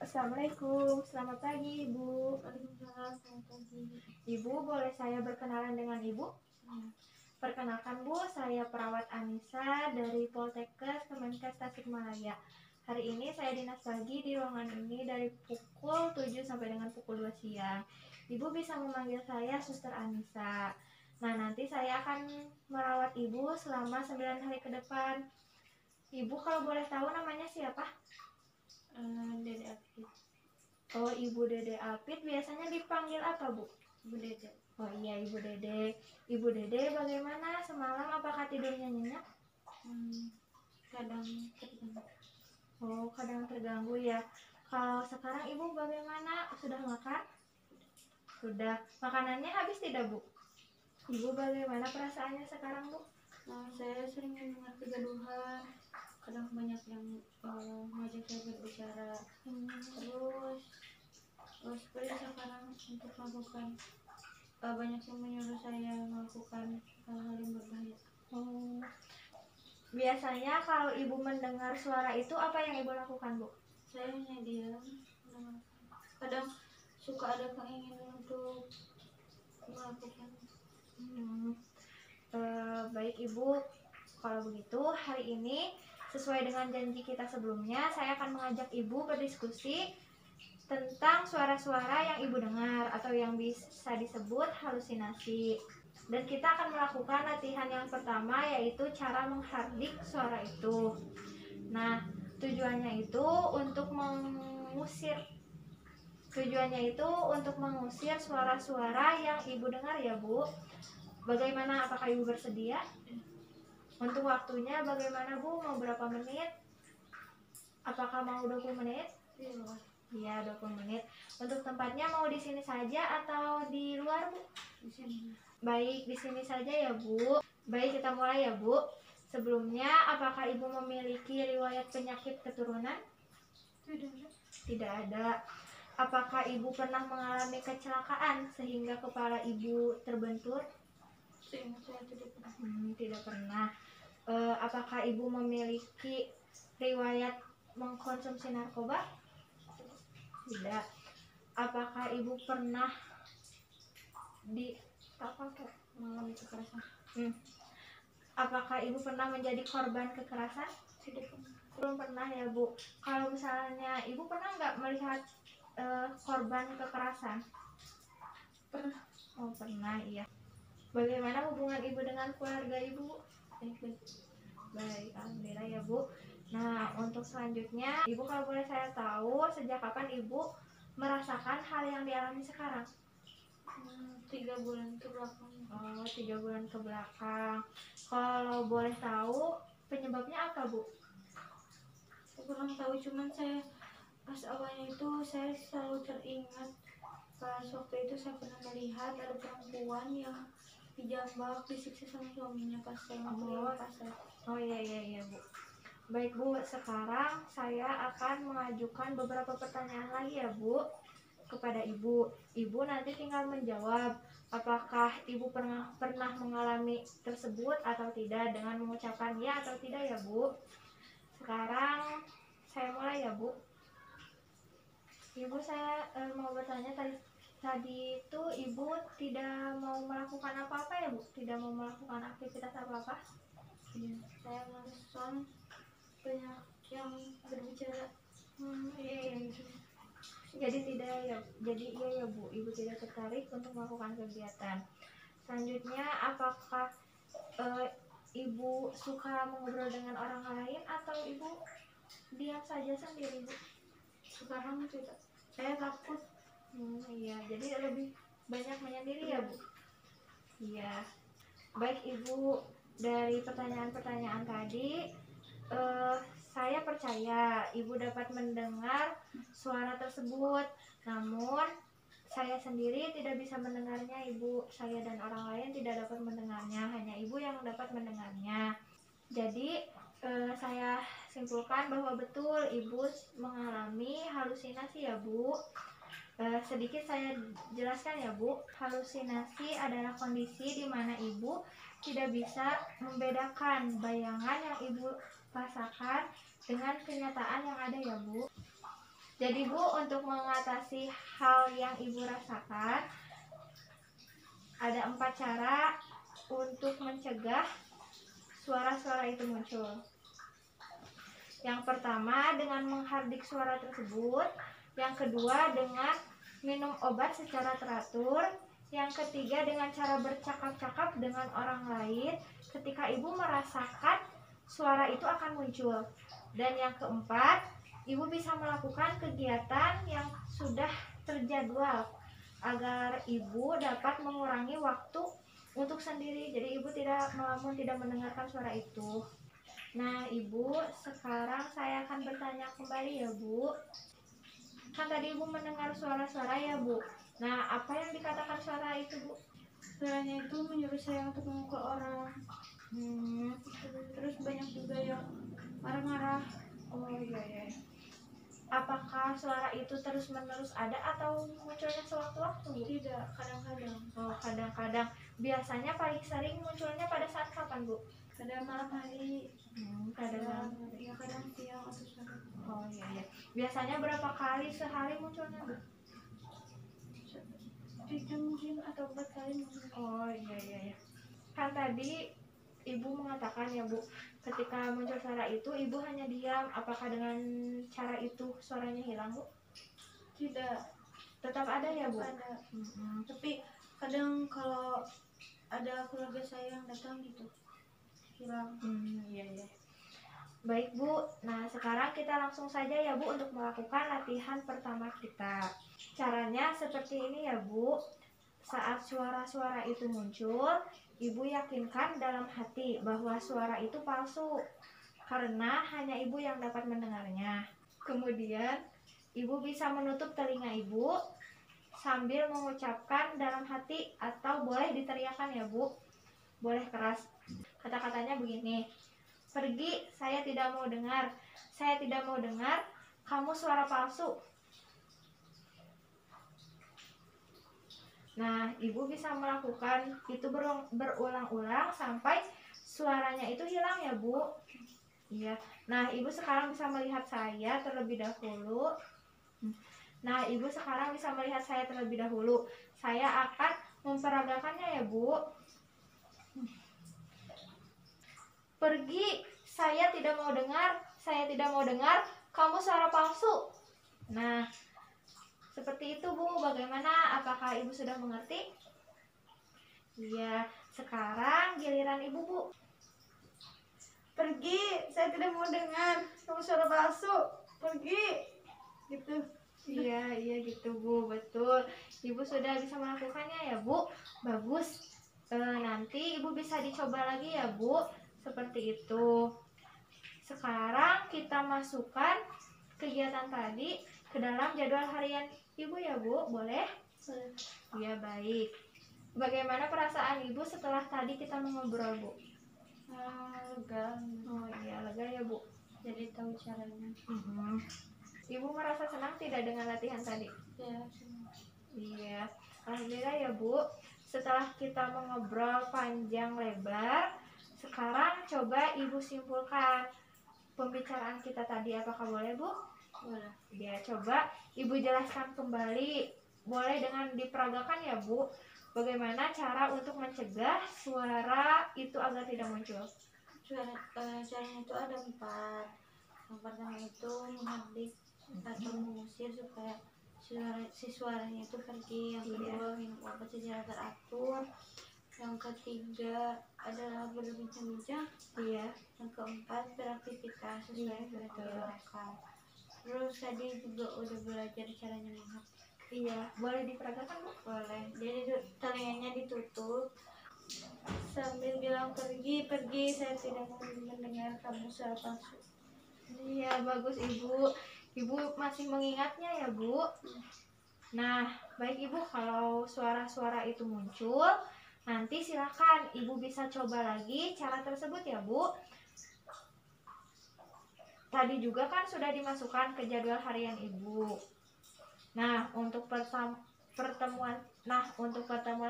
Assalamualaikum, selamat pagi Ibu. Waalaikumsalam, selamat pagi. Ibu, boleh saya berkenalan dengan Ibu? Perkenalkan Bu, saya perawat Anissa dari Poltekkes Kemenkes Tasikmalaya. Hari ini saya dinas pagi di ruangan ini dari pukul 7 sampai dengan pukul 2 siang. Ibu bisa memanggil saya Suster Anissa. Nah, nanti saya akan merawat Ibu selama 9 hari ke depan. Ibu kalau boleh tahu namanya siapa? Dede Apit. Oh, Ibu Dede Apit. Biasanya dipanggil apa, Bu? Bu Dede. Oh iya, Ibu Dede. Ibu Dede, bagaimana semalam? Apakah tidurnya nyenyak? Kadang terganggu. Oh, kadang terganggu ya. Kalau sekarang Ibu bagaimana? Sudah makan? Sudah. Makanannya habis tidak, Bu? Ibu bagaimana perasaannya sekarang, Bu? Saya sering mendengar kegaduhan. Kadang banyak yang mengajak saya berbicara. Terus seperti sekarang untuk melakukan banyak yang menyuruh saya melakukan hal-hal yang berbahaya. Oh. Biasanya kalau Ibu mendengar suara itu apa yang Ibu lakukan, Bu? Saya hanya diam. Kadang suka ada keinginan untuk melakukan. Baik Ibu, kalau begitu hari ini sesuai dengan janji kita sebelumnya, saya akan mengajak Ibu berdiskusi tentang suara-suara yang Ibu dengar atau yang bisa disebut halusinasi. Dan kita akan melakukan latihan yang pertama, yaitu cara menghardik suara itu. Nah, tujuannya itu untuk mengusir suara-suara yang Ibu dengar ya, Bu. Bagaimana, apakah Ibu bersedia? Untuk waktunya bagaimana, Bu? Mau berapa menit? Apakah mau 20 menit? Iya, 20 menit. Untuk tempatnya mau di sini saja atau di luar, Bu? Di sini. Baik, di sini saja ya, Bu. Baik, kita mulai ya, Bu. Sebelumnya, apakah Ibu memiliki riwayat penyakit keturunan? Tidak ada. Apakah Ibu pernah mengalami kecelakaan sehingga kepala Ibu terbentur? Saya tidak pernah. Tidak pernah. Apakah Ibu memiliki riwayat mengkonsumsi narkoba? Tidak. Apakah Ibu pernah Mengalami kekerasan? Apakah Ibu pernah menjadi korban kekerasan? Tidak pernah. Belum pernah ya, Bu. Kalau misalnya Ibu pernah nggak melihat korban kekerasan? Pernah. Oh, pernah, iya. Bagaimana hubungan Ibu dengan keluarga Ibu? Baik, alhamdulillah ya, Bu. Nah, untuk selanjutnya, Ibu kalau boleh saya tahu, sejak kapan Ibu merasakan hal yang dialami sekarang? 3 bulan ke belakang. Oh, 3 bulan ke belakang. Kalau boleh tahu, penyebabnya apa, Bu? Saya kurang tahu, cuman saya pas awalnya itu saya selalu teringat pas waktu itu saya pernah melihat ada perempuan yang dijambak, disiksa sama suaminya pas saya mau ke pasar. Oh iya, Bu. Baik, Bu, sekarang saya akan mengajukan beberapa pertanyaan lagi ya, Bu, kepada Ibu. Ibu nanti tinggal menjawab apakah Ibu pernah mengalami tersebut atau tidak dengan mengucapkan ya atau tidak ya, Bu. Sekarang saya mulai ya, Bu. Ibu, saya mau bertanya, tadi itu Ibu tidak mau melakukan apa-apa ya, Bu? Tidak mau melakukan aktivitas apa-apa? Iya, saya merasa banyak yang berbicara. Iya. Jadi tidak ya, jadi iya ya, Bu. Ibu tidak tertarik untuk melakukan kegiatan. Selanjutnya, apakah Ibu suka mengobrol dengan orang lain atau Ibu diam saja sendiri, Bu? Sekarang tidak. Saya takut. Iya, jadi lebih banyak menyendiri ya, Bu? Iya. Baik, Ibu, dari pertanyaan-pertanyaan tadi, saya percaya Ibu dapat mendengar suara tersebut. Namun, saya sendiri tidak bisa mendengarnya, Ibu. Saya dan orang lain tidak dapat mendengarnya, hanya Ibu yang dapat mendengarnya. Jadi, saya simpulkan bahwa betul Ibu mengalami halusinasi ya, Bu. Sedikit saya jelaskan ya, Bu. Halusinasi adalah kondisi di mana Ibu tidak bisa membedakan bayangan yang Ibu rasakan dengan kenyataan yang ada ya, Bu. Jadi Bu, untuk mengatasi hal yang Ibu rasakan, ada 4 cara untuk mencegah suara-suara itu muncul. Yang pertama dengan menghardik suara tersebut, yang kedua dengan minum obat secara teratur, yang ketiga dengan cara bercakap-cakap dengan orang lain ketika Ibu merasakan suara itu akan muncul. Dan yang keempat, Ibu bisa melakukan kegiatan yang sudah terjadwal agar Ibu dapat mengurangi waktu untuk sendiri. Jadi Ibu tidak mendengarkan suara itu. Nah, Ibu, sekarang saya akan bertanya kembali ya, Bu. Kan tadi Ibu mendengar suara-suara ya, Bu. Nah, apa yang dikatakan suara itu, Bu? Suaranya itu menyuruh saya untuk memukul orang. Terus banyak juga yang marah-marah. Oh iya. Apakah suara itu terus-menerus ada atau munculnya sewaktu-waktu, Bu? Tidak, kadang-kadang. Oh, kadang-kadang. Biasanya paling sering munculnya pada saat kapan, Bu? Kadang malam hari, Kadang. ya kadang siang atau sore. Oh iya. Biasanya berapa kali sehari munculnya, Bu? 3 mungkin atau 4 kali mungkin. Oh iya. Kan tadi Ibu mengatakan ya, Bu, ketika muncul suara itu Ibu hanya diam. Apakah dengan cara itu suaranya hilang, Bu? Tidak, Tetap ada ya, Bu? ada. Tapi kadang kalau ada keluarga saya yang datang gitu hilang. Iya. Baik, Bu. Nah, sekarang kita langsung saja ya, Bu, untuk melakukan latihan pertama kita. Caranya seperti ini ya, Bu. Saat suara-suara itu muncul, Ibu yakinkan dalam hati bahwa suara itu palsu, karena hanya Ibu yang dapat mendengarnya. Kemudian, Ibu bisa menutup telinga Ibu sambil mengucapkan dalam hati, atau boleh diteriakkan ya, Bu. Boleh keras. Kata-katanya begini: pergi, saya tidak mau dengar. Saya tidak mau dengar, kamu suara palsu. Nah, Ibu bisa melakukan itu berulang-ulang sampai suaranya itu hilang ya, Bu. Iya. Nah, Ibu sekarang bisa melihat saya terlebih dahulu. Saya akan memperagakannya ya, Bu. Pergi, saya tidak mau dengar. Saya tidak mau dengar, kamu suara palsu. Nah, seperti itu, Bu. Bagaimana? Apakah Ibu sudah mengerti? Iya. Sekarang giliran Ibu, Bu. Pergi, saya tidak mau dengar, kamu suara palsu. Pergi, gitu. Iya gitu, Bu. Betul. Ibu sudah bisa melakukannya ya, Bu. Bagus. Nanti Ibu bisa dicoba lagi ya, Bu. Seperti itu. Sekarang kita masukkan kegiatan tadi ke dalam jadwal harian Ibu ya, Bu. Boleh? Iya, baik. Bagaimana perasaan Ibu setelah tadi kita mengobrol, Bu? Lega. Oh iya, lega ya, Bu. Jadi tahu caranya. Ibu merasa senang tidak dengan latihan tadi? Ya, Iya. Alhamdulillah ya, Bu. Setelah kita mengobrol panjang lebar, sekarang coba Ibu simpulkan pembicaraan kita tadi. Apakah boleh, Bu? boleh. Ya, coba Ibu jelaskan kembali. Boleh dengan diperagakan ya, Bu. Bagaimana cara untuk mencegah suara itu agar tidak muncul? Caranya itu ada 4. Yang pertama itu menghardik atau mengusir supaya suaranya itu pergi. Yang kedua minum obat secara teratur. Yang ketiga adalah berbincang-bincang. Iya. Yang keempat beraktivitas sesuai yang sudah dilakukan. Terus tadi juga udah belajar caranya menghardik. Iya, boleh diperagakan, Bu? Boleh. Jadi telinganya ditutup sambil bilang pergi, saya tidak mau mendengar kamu suara palsu. Iya, bagus Ibu. Ibu masih mengingatnya ya, Bu. Nah, baik Ibu, kalau suara-suara itu muncul, nanti silakan Ibu bisa coba lagi cara tersebut ya, Bu. Tadi juga kan sudah dimasukkan ke jadwal harian Ibu. Nah, untuk pertemuan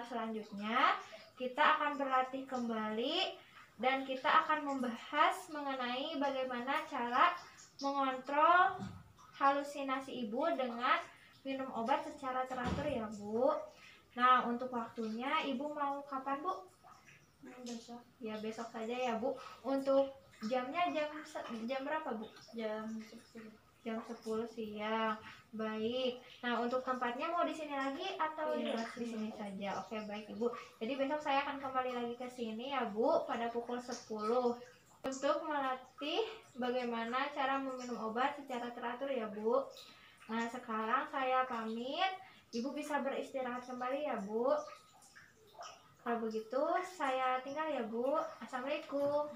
selanjutnya kita akan berlatih kembali dan kita akan membahas mengenai bagaimana cara mengontrol halusinasi Ibu dengan minum obat secara teratur ya Bu. Nah, untuk waktunya Ibu mau kapan Bu? Besok Ya besok saja ya Bu. Untuk jamnya jam berapa Bu? jam 10. Jam 10 siang. Baik. Nah, untuk tempatnya mau di sini lagi atau Iya, di sini saja? Oke, baik Ibu. Jadi besok saya akan kembali lagi ke sini ya Bu pada pukul 10 untuk melatih bagaimana cara meminum obat secara teratur ya Bu. Nah, sekarang saya pamit. Ibu bisa beristirahat kembali ya Bu. Kalau begitu saya tinggal ya Bu. Assalamualaikum.